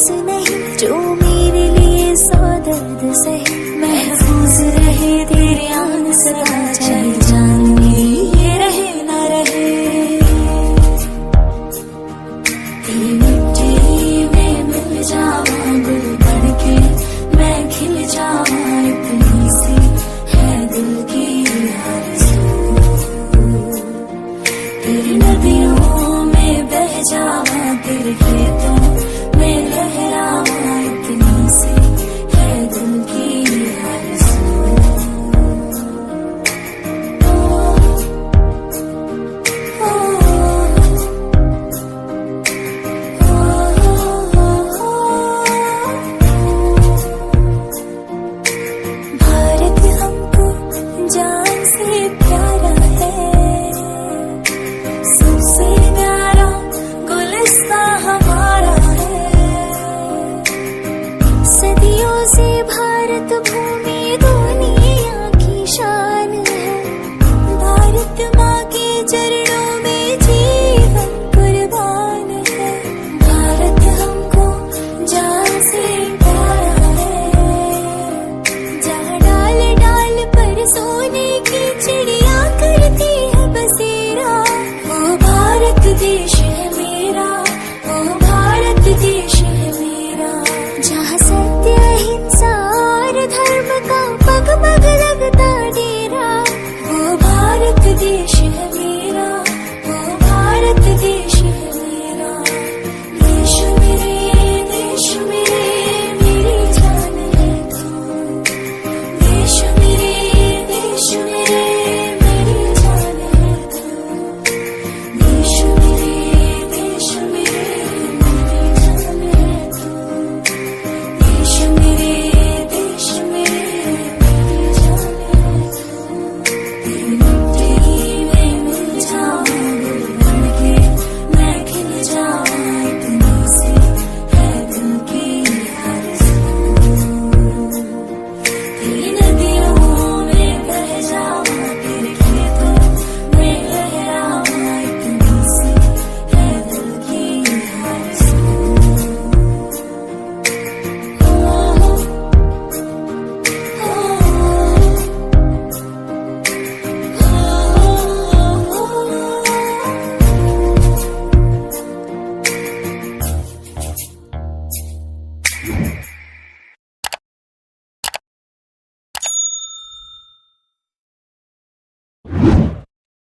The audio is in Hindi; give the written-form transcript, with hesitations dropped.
महसूस नहीं जो मेरे लिए सौ दर्द सहे। महफूज रहे तेरे आन सदा, चाहे जान मेरी ये रहे न रहे। तेरी मिट्टी में मिल जावा गुल बन के, मैं खिल जावा इतनी सी है दिल की आरज़ू। तेरी नदियों में बह जावा, तेरे खेतों में लहरावा इतनी सी है दिल की आरज़ू। भारत हमको जान से प्यारा है, सबसे प्यारा गुलिस्तां हमारा है। सदियों से भारत भूमि दुनिया की शान है, भारत माँ की जड़